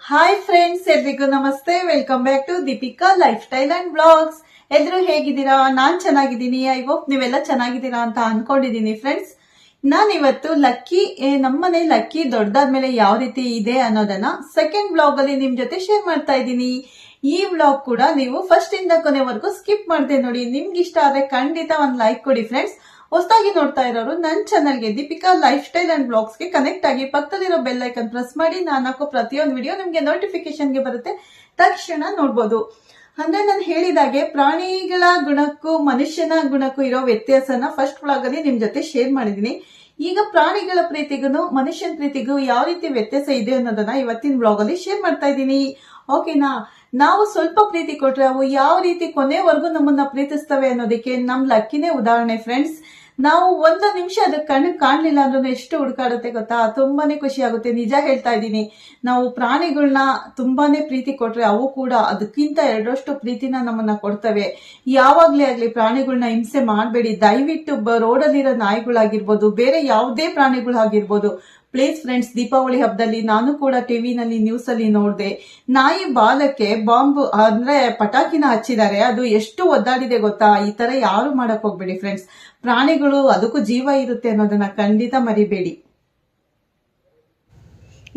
Hi friends, ಎಲ್ರಿಗೂ ನಮಸ್ತೆ. Welcome back to Deepika life style and blogs. ಎಲ್ರು ಹೇಗಿದ್ದೀರಾ? ನಾನ್ ಚೆನ್ನಾಗಿದ್ದೀನಿ. ಐ ಹೋಪ್ ನೀವೆಲ್ಲ ಚೆನ್ನಾಗಿದ್ದೀರಾ ಅಂತ ಅನ್ಕೊಂಡಿದ್ದೀನಿ ಫ್ರೆಂಡ್ಸ್. ನಾನಿವತ್ತು ನಮ್ಮನೆ ಲಕ್ಕಿ ದೊಡ್ಡದಾದ್ಮೇಲೆ ಯಾವ ರೀತಿ ಇದೆ ಅನ್ನೋದನ್ನ ಸೆಕೆಂಡ್ ಬ್ಲಾಗ್ ಅಲ್ಲಿ ನಿಮ್ ಜೊತೆ ಶೇರ್ ಮಾಡ್ತಾ ಇದ್ದೀನಿ. ಈ ವ್ಲಾಗ್ ಕೂಡ ನೀವು ಫಸ್ಟ್ ಇಂದ ಕೊನೆವರೆಗೂ ಸ್ಕಿಪ್ ಮಾಡದೆ ನೋಡಿ. ನಿಮ್ಗೆ ಇಷ್ಟ ಆದ್ರೆ ಖಂಡಿತ ಒಂದ್ ಲೈಕ್ ಕೊಡಿ ಫ್ರೆಂಡ್ಸ್. ಹೊಸದಾಗಿ ನೋಡ್ತಾ ಇರೋರು ನನ್ನ ಚಾನಲ್ಗೆ ದೀಪಿಕಾ ಲೈಫ್ ಸ್ಟೈಲ್ ಅಂಡ್ ಬ್ಲಾಗ್ಸ್ಗೆ ಕನೆಕ್ಟ್ ಆಗಿ ಪಕ್ಕದಲ್ಲಿರೋ ಬೆಲ್ ಐಕನ್ ಪ್ರೆಸ್ ಮಾಡಿ. ನಾನು ಹಾಕೋ ಪ್ರತಿಯೊಂದು ವಿಡಿಯೋ ನಿಮ್ಗೆ ನೋಟಿಫಿಕೇಶನ್ಗೆ ಬರುತ್ತೆ, ತಕ್ಷಣ ನೋಡ್ಬೋದು. ಅಂದ್ರೆ ನಾನು ಹೇಳಿದಾಗೆ ಪ್ರಾಣಿಗಳ ಗುಣಕ್ಕೂ ಮನುಷ್ಯನ ಗುಣಕ್ಕೂ ಇರೋ ವ್ಯತ್ಯಾಸನ ಫಸ್ಟ್ ವ್ಲಾಗ್ ಅಲ್ಲಿ ನಿಮ್ ಜೊತೆ ಶೇರ್ ಮಾಡಿದೀನಿ. ಈಗ ಪ್ರಾಣಿಗಳ ಪ್ರೀತಿಗೂ ಮನುಷ್ಯನ ಪ್ರೀತಿಗೂ ಯಾವ ರೀತಿ ವ್ಯತ್ಯಾಸ ಇದೆ ಅನ್ನೋದನ್ನ ಇವತ್ತಿನ ಬ್ಲಾಗ್ ಅಲ್ಲಿ ಶೇರ್ ಮಾಡ್ತಾ ಇದ್ದೀನಿ. ಓಕೆನಾ? ನಾವು ಸ್ವಲ್ಪ ಪ್ರೀತಿ ಕೊಟ್ರೆ ಅವು ಯಾವ ರೀತಿ ಕೊನೆವರೆಗೂ ನಮ್ಮನ್ನ ಪ್ರೀತಿಸ್ತವೆ ಅನ್ನೋದಕ್ಕೆ ನಮ್ ಲಕ್ಕಿನೇ ಉದಾಹರಣೆ ಫ್ರೆಂಡ್ಸ್. ನಾವು ಒಂದು ನಿಮಿಷ ಅದಕ್ಕೆ ಕಣ್ಣು ಕಾಣ್ಲಿಲ್ಲ ಅಂದ್ರೂ ಎಷ್ಟು ಹುಡುಕಾಡುತ್ತೆ ಗೊತ್ತಾ? ತುಂಬಾನೇ ಖುಷಿ ಆಗುತ್ತೆ. ನಿಜ ಹೇಳ್ತಾ ಇದ್ದೀನಿ. ನಾವು ಪ್ರಾಣಿಗಳನ್ನ ತುಂಬಾನೇ ಪ್ರೀತಿ ಕೊಟ್ರೆ ಅವು ಕೂಡ ಅದಕ್ಕಿಂತ ಎರಡರಷ್ಟು ಪ್ರೀತಿನ ನಮ್ಮನ್ನ ಕೊಡ್ತವೆ. ಯಾವಾಗ್ಲೇ ಆಗ್ಲಿ ಪ್ರಾಣಿಗಳನ್ನ ಹಿಂಸೆ ಮಾಡಬೇಡಿ. ದಯವಿಟ್ಟು ರೋಡಲ್ಲಿರೋ ನಾಯಿಗಳಾಗಿರ್ಬೋದು, ಬೇರೆ ಯಾವುದೇ ಪ್ರಾಣಿಗಳಾಗಿರ್ಬೋದು, ಪ್ಲೀಸ್ ಫ್ರೆಂಡ್ಸ್. ದೀಪಾವಳಿ ಹಬ್ಬದಲ್ಲಿ ನಾನು ಕೂಡ ಟಿವಿನಲ್ಲಿ ನ್ಯೂಸ್ ಅಲ್ಲಿ ನೋಡಿದೆ, ನಾಯಿ ಬಾಲಕ್ಕೆ ಬಾಂಬ್ ಅಂದ್ರೆ ಪಟಾಕಿನ ಹಚ್ಚಿದ್ದಾರೆ. ಅದು ಎಷ್ಟು ಒದ್ದಾಡಿದೆ ಗೊತ್ತಾ? ಈ ತರ ಯಾರು ಮಾಡಕ್ ಹೋಗ್ಬೇಡಿ ಫ್ರೆಂಡ್ಸ್. ಪ್ರಾಣಿಗಳು ಅದಕ್ಕೂ ಜೀವ ಇರುತ್ತೆ ಅನ್ನೋದನ್ನ ಖಂಡಿತ ಮರಿಬೇಡಿ.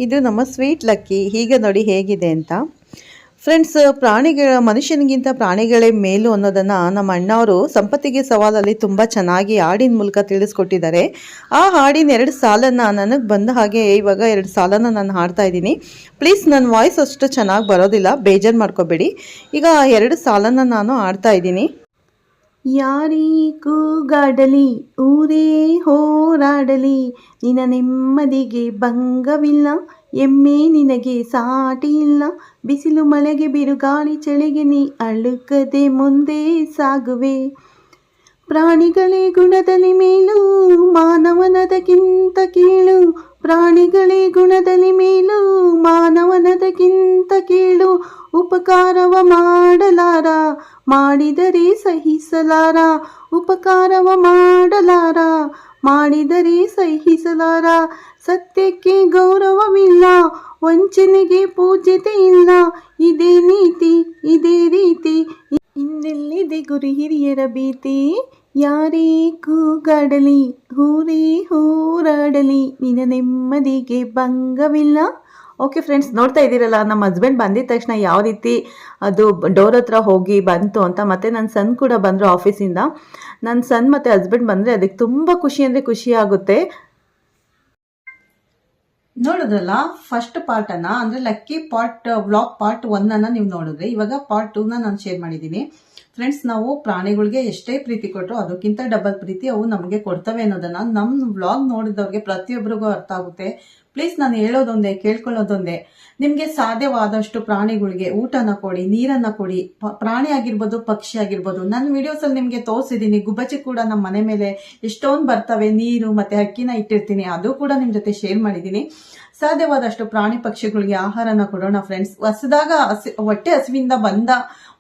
ಇದು ನಮ್ಮ ಸ್ವೀಟ್ ಲಕ್ಕಿ. ಹೀಗೆ ನೋಡಿ ಹೇಗಿದೆ ಅಂತ ಫ್ರೆಂಡ್ಸ್. ಮನುಷ್ಯನಿಗಿಂತ ಪ್ರಾಣಿಗಳೇ ಮೇಲು ಅನ್ನೋದನ್ನು ನಮ್ಮ ಅಣ್ಣವರು ಸಂಪತ್ತಿಗೆ ಸವಾಲಲ್ಲಿ ತುಂಬ ಚೆನ್ನಾಗಿ ಹಾಡಿನ ಮೂಲಕ ತಿಳಿಸ್ಕೊಟ್ಟಿದ್ದಾರೆ. ಆ ಹಾಡಿನ 2 ಸಾಲನ್ನು ನನಗೆ ಬಂದ ಹಾಗೆ ಇವಾಗ 2 ಸಾಲನ್ನು ನಾನು ಹಾಡ್ತಾ ಇದ್ದೀನಿ. ಪ್ಲೀಸ್ ನನ್ನ ವಾಯ್ಸ್ ಅಷ್ಟು ಚೆನ್ನಾಗಿ ಬರೋದಿಲ್ಲ, ಬೇಜಾರು ಮಾಡ್ಕೋಬೇಡಿ. ಈಗ 2 ಸಾಲನ್ನು ನಾನು ಹಾಡ್ತಾ ಇದ್ದೀನಿ. ಯಾರೀ ಕೂಗಾಡಲಿ, ಊರೇ ಹೋರಾಡಲಿ, ನಿನ್ನ ನೆಮ್ಮದಿಗೆ ಭಂಗವಿಲ್ಲ, ಎಮ್ಮೆ ನಿನಗೆ ಸಾಟಿ ಇಲ್ಲ, ಬಿಸಿಲು ಮಳೆಗೆ ಬಿರುಗಾಳಿ ಚಳಿಗೆ ನೀ ಅಳುಕದೆ ಮುಂದೆ ಸಾಗುವೆ. ಪ್ರಾಣಿಗಳೇ ಗುಣದಲ್ಲಿ ಮೇಲು, ಮಾನವನದಕ್ಕಿಂತ ಕೀಳು, ಪ್ರಾಣಿಗಳೇ ಗುಣದಲ್ಲಿ ಮೇಲು, ಮಾನವನದಕ್ಕಿಂತ ಕೀಳು, ಉಪಕಾರವ ಮಾಡಲಾರ, ಮಾಡಿದರೆ ಸಹಿಸಲಾರ, ಉಪಕಾರವ ಮಾಡಲಾರ, ಮಾಡಿದರೆ ಸಹಿಸಲಾರ, ಸತ್ಯಕ್ಕೆ ಗೌರವವಿಲ್ಲ, ವಂಚನೆಗೆ ಪೂಜ್ಯತೆ ಇಲ್ಲ, ಇದೇ ನೀತಿ ಇದೇ ರೀತಿ, ಇನ್ನೆಲ್ಲಿದೆ ಗುರು ಹಿರಿಯರ ಭೀತಿ. ಯಾರೇ ಕೂಗಾಡಲಿ, ಊರೇ ಹೋರಾಡಲಿ, ನಿನ್ನ ನೆಮ್ಮದಿಗೆ ಭಂಗವಿಲ್ಲ. ಓಕೆ ಫ್ರೆಂಡ್ಸ್, ನೋಡ್ತಾ ಇದ್ದೀರಲ್ಲ ನಮ್ಮ ಹಸ್ಬೆಂಡ್ ಬಂದಿದ ತಕ್ಷಣ ಯಾವ ರೀತಿ ಅದು ಡೋರ್ ಹತ್ರ ಹೋಗಿ ಬಂತು ಅಂತ. ಮತ್ತು ನನ್ನ ಸನ್ ಕೂಡ ಬಂದರು ಆಫೀಸಿಂದ. ನನ್ನ ಸನ್ ಮತ್ತು ಹಸ್ಬೆಂಡ್ ಬಂದರೆ ಅದಕ್ಕೆ ತುಂಬ ಖುಷಿ ಅಂದರೆ ಖುಷಿ ಆಗುತ್ತೆ. ನೋಡಿದ್ರಲ್ಲ ಫಸ್ಟ್ ಪಾರ್ಟ್ ಅನ್ನ, ಅಂದ್ರೆ ಲಕ್ಕಿ ವ್ಲಾಗ್ ಪಾರ್ಟ್ 1 ಅನ್ನ ನೀವು ನೋಡಿದ್ರೆ, ಇವಾಗ ಪಾರ್ಟ್ 2 ನಾನು ಶೇರ್ ಮಾಡಿದ್ದೀನಿ ಫ್ರೆಂಡ್ಸ್. ನಾವು ಪ್ರಾಣಿಗಳಿಗೆ ಎಷ್ಟೇ ಪ್ರೀತಿ ಕೊಟ್ಟರು ಅದಕ್ಕಿಂತ ಡಬಲ್ ಪ್ರೀತಿ ಅವು ನಮಗೆ ಕೊಡ್ತವೆ ಅನ್ನೋದನ್ನ ನಮ್ಮ ವ್ಲಾಗ್ ನೋಡಿದವ್ರಿಗೆ ಪ್ರತಿಯೊಬ್ಬರಿಗೂ ಅರ್ಥ ಆಗುತ್ತೆ. ಪ್ಲೀಸ್ ನಾನು ಹೇಳೋದೊಂದೇ, ಕೇಳ್ಕೊಳ್ಳೋದೊಂದೇ, ನಿಮ್ಗೆ ಸಾಧ್ಯವಾದಷ್ಟು ಪ್ರಾಣಿಗಳಿಗೆ ಊಟನ ಕೊಡಿ, ನೀರನ್ನ ಕೊಡಿ. ಪ್ರಾಣಿ ಆಗಿರ್ಬೋದು, ಪಕ್ಷಿ ಆಗಿರ್ಬೋದು. ನನ್ನ ವಿಡಿಯೋಸ್ ಅಲ್ಲಿ ನಿಮ್ಗೆ ತೋರಿಸಿದೀನಿ, ಗುಬ್ಬಚ್ಚಿ ಕೂಡ ನಮ್ಮ ಮನೆ ಮೇಲೆ ಎಷ್ಟೊಂದು ಬರ್ತವೆ, ನೀರು ಮತ್ತೆ ಅಕ್ಕಿನ ಇಟ್ಟಿರ್ತೀನಿ, ಅದು ಕೂಡ ನಿಮ್ ಜೊತೆ ಶೇರ್ ಮಾಡಿದೀನಿ. ಸಾಧ್ಯವಾದಷ್ಟು ಪ್ರಾಣಿ ಪಕ್ಷಿಗಳಿಗೆ ಆಹಾರನ ಕೊಡೋಣ ಫ್ರೆಂಡ್ಸ್. ಹೊಟ್ಟೆ ಹಸಿವಿಂದ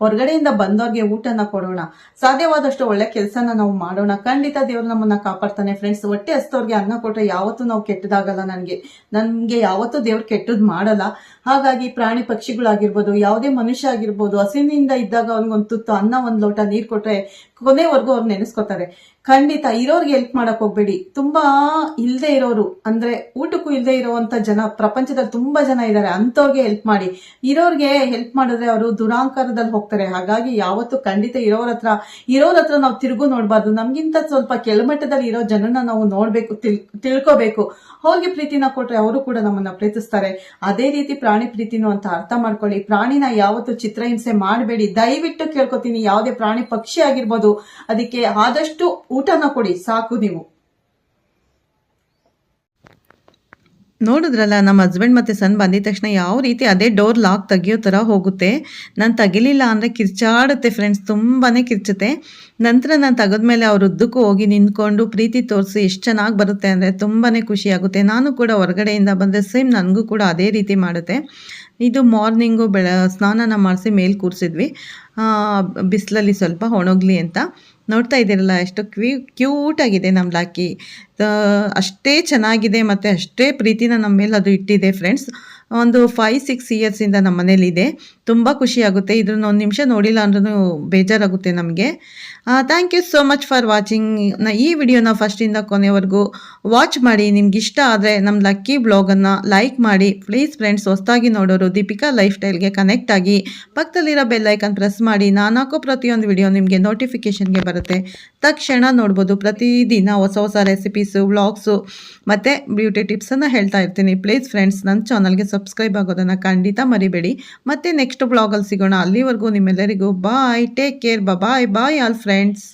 ಹೊರಗಡೆಯಿಂದ ಬಂದವ್ರಿಗೆ ಊಟನ ಕೊಡೋಣ. ಸಾಧ್ಯವಾದಷ್ಟು ಒಳ್ಳೆ ಕೆಲಸನ ನಾವು ಮಾಡೋಣ. ಖಂಡಿತ ದೇವ್ರು ನಮ್ಮನ್ನ ಕಾಪಾಡ್ತಾನೆ ಫ್ರೆಂಡ್ಸ್. ಹೊಟ್ಟೆ ಹಸ್ತವ್ರಿಗೆ ಅನ್ನ ಕೊಟ್ರೆ ಯಾವತ್ತೂ ನಾವು ಕೆಟ್ಟದಾಗಲ್ಲ. ನನ್ಗೆ ಯಾವತ್ತೂ ದೇವ್ರು ಕೆಟ್ಟದ್ ಮಾಡಲ್ಲ. ಹಾಗಾಗಿ ಪ್ರಾಣಿ ಪಕ್ಷಿಗಳಾಗಿರ್ಬೋದು, ಯಾವುದೇ ಮನುಷ್ಯ ಆಗಿರ್ಬೋದು, ಹಸಿವಿನಿಂದ ಇದ್ದಾಗ ಅವ್ನಿಗೊಂದು ತುತ್ತು ಅನ್ನ, 1 ಲೋಟ ನೀರ್ ಕೊಟ್ರೆ ಕೊನೆವರೆಗೂ ಅವ್ರು ನೆನೆಸ್ಕೊತಾರೆ. ಖಂಡಿತ ಇರೋರ್ಗೆ ಹೆಲ್ಪ್ ಮಾಡಕ್ ಹೋಗ್ಬೇಡಿ. ತುಂಬಾ ಇಲ್ದೇ ಇರೋರು, ಅಂದ್ರೆ ಊಟಕ್ಕೂ ಇಲ್ದೇ ಇರೋವಂತ ಜನ ಪ್ರಪಂಚದಲ್ಲಿ ತುಂಬಾ ಜನ ಇದ್ದಾರೆ. ಅಂತವ್ರಿಗೆ ಹೆಲ್ಪ್ ಮಾಡಿ. ಇರೋರ್ಗೆ ಹೆಲ್ಪ್ ಮಾಡಿದ್ರೆ ಅವರು ದುರಾಂಕಾರದಲ್ಲಿ ಹೋಗ್ತಾರೆ. ಹಾಗಾಗಿ ಯಾವತ್ತು ಖಂಡಿತ ಇರೋರ ಹತ್ರ ನಾವು ತಿರುಗು ನೋಡ್ಬಾರ್ದು. ನಮ್ಗಿಂತ ಸ್ವಲ್ಪ ಕೆಳಮಟ್ಟದಲ್ಲಿ ಇರೋ ಜನನ ನಾವು ನೋಡ್ಬೇಕು, ತಿಳ್ಕೋಬೇಕು. ಅವ್ರಿಗೆ ಪ್ರೀತಿನ ಕೊಟ್ರೆ ಅವರು ಕೂಡ ನಮ್ಮನ್ನ ಪ್ರೀತಿಸ್ತಾರೆ. ಅದೇ ರೀತಿ ಪ್ರಾಣಿ ಪ್ರೀತಿನೂ ಅಂತ ಅರ್ಥ ಮಾಡ್ಕೊಳ್ಳಿ. ಪ್ರಾಣಿನ ಯಾವತ್ತು ಚಿತ್ರಹಿಂಸೆ ಮಾಡಬೇಡಿ. ದಯವಿಟ್ಟು ಕೇಳ್ಕೊತೀನಿ. ಯಾವುದೇ ಪ್ರಾಣಿ ಪಕ್ಷಿ ಆಗಿರ್ಬೋದು, ಅದಕ್ಕೆ ಆದಷ್ಟು ಊಟನ ಕೊಡಿ, ಸಾಕು ನೀವು. ನೋಡಿದ್ರಲ್ಲ ನಮ್ಮ ಹಸ್ಬೆಂಡ್ ಮತ್ತು ಸನ್ ಬಂದಿದ ತಕ್ಷಣ ಯಾವ ರೀತಿ ಅದೇ ಡೋರ್ ಲಾಕ್ ತೆಗಿಯೋ ಥರ ಹೋಗುತ್ತೆ. ನಾನು ತೆಗಿಲಿಲ್ಲ ಅಂದರೆ ಕಿರ್ಚಾಡುತ್ತೆ ಫ್ರೆಂಡ್ಸ್, ತುಂಬಾ ಕಿರ್ಚುತ್ತೆ. ನಂತರ ನಾನು ತೆಗೆದ್ಮೇಲೆ ಅವ್ರ ಉದ್ದಕ್ಕೂ ಹೋಗಿ ನಿಂತ್ಕೊಂಡು ಪ್ರೀತಿ ತೋರಿಸಿ ಎಷ್ಟು ಚೆನ್ನಾಗಿ ಬರುತ್ತೆ ಅಂದರೆ ತುಂಬಾ ಖುಷಿ ಆಗುತ್ತೆ. ನಾನು ಕೂಡ ಹೊರಗಡೆಯಿಂದ ಬಂದರೆ ಸೇಮ್ ನನಗೂ ಕೂಡ ಅದೇ ರೀತಿ ಮಾಡುತ್ತೆ. ಇದು ಮಾರ್ನಿಂಗು ಸ್ನಾನನ ಮಾಡಿಸಿ ಮೇಲೆ ಕೂರಿಸಿದ್ವಿ, ಬಿಸಿಲಲ್ಲಿ ಸ್ವಲ್ಪ ಒಣಗಲಿ ಅಂತ. ನೋಡ್ತಾ ಇದ್ದೀರಲ್ಲ ಎಷ್ಟು ಕ್ಯೂಟ್ ಆಗಿದೆ ನಮ್ಮ ಲಾಕಿ. ಅಷ್ಟೇ ಚೆನ್ನಾಗಿದೆ ಮತ್ತು ಅಷ್ಟೇ ಪ್ರೀತಿನ ನಮ್ಮ ಮೇಲೆ ಅದು ಇಟ್ಟಿದೆ ಫ್ರೆಂಡ್ಸ್. ಒಂದು 5-6 ಇಯರ್ಸಿಂದ ನಮ್ಮ ಮನೇಲಿದೆ. ತುಂಬ ಖುಷಿಯಾಗುತ್ತೆ. ಇದನ್ನು ಒಂದು ನಿಮಿಷ ನೋಡಿಲ್ಲ ಅಂದ್ರೂ ಬೇಜಾರಾಗುತ್ತೆ ನಮಗೆ. Thank you so much for watching. ಈ ವಿಡಿಯೋನ ಫಸ್ಟಿಂದ ಕೊನೆವರೆಗೂ ವಾಚ್ ಮಾಡಿ. ನಿಮ್ಗೆ ಇಷ್ಟ ಆದರೆ ನಮ್ಮ ಲಕ್ಕಿ ಬ್ಲಾಗನ್ನು ಲೈಕ್ ಮಾಡಿ. ಪ್ಲೀಸ್ ಫ್ರೆಂಡ್ಸ್, ಹೊಸದಾಗಿ ನೋಡೋರು ದೀಪಿಕಾ ಲೈಫ್ ಸ್ಟೈಲ್ಗೆ ಕನೆಕ್ಟ್ ಆಗಿ ಪಕ್ಕದಲ್ಲಿರೋ ಬೆಲ್ ಐಕನ್ ಪ್ರೆಸ್ ಮಾಡಿ. ನಾನು ಹಾಕೋ ಪ್ರತಿಯೊಂದು ವಿಡಿಯೋ ನಿಮಗೆ ನೋಟಿಫಿಕೇಷನ್ಗೆ ಬರುತ್ತೆ. ತಕ್ಷಣ ನೋಡ್ಬೋದು. ಪ್ರತಿದಿನ ಹೊಸ ಹೊಸ ರೆಸಿಪೀಸು, ವ್ಲಾಗ್ಸು ಮತ್ತು ಬ್ಯೂಟಿ ಟಿಪ್ಸನ್ನು ಹೇಳ್ತಾ ಇರ್ತೀನಿ. ಪ್ಲೀಸ್ ಫ್ರೆಂಡ್ಸ್, ನನ್ನ ಚಾನಲ್ಗೆ ಸಬ್ಸ್ಕ್ರೈಬ್ ಆಗೋದನ್ನು ಖಂಡಿತ ಮರಿಬೇಡಿ. ಮತ್ತೆ ನೆಕ್ಸ್ಟ್ ಬ್ಲಾಗಲ್ಲಿ ಸಿಗೋಣ. ಅಲ್ಲಿವರೆಗೂ ನಿಮ್ಮೆಲ್ಲರಿಗೂ ಬಾಯ್, ಟೇಕ್ ಕೇರ್, ಬಾಯ್ ಬಾಯ್ ಆಲ್ ಫ್ರೆಂಡ್ಸ್.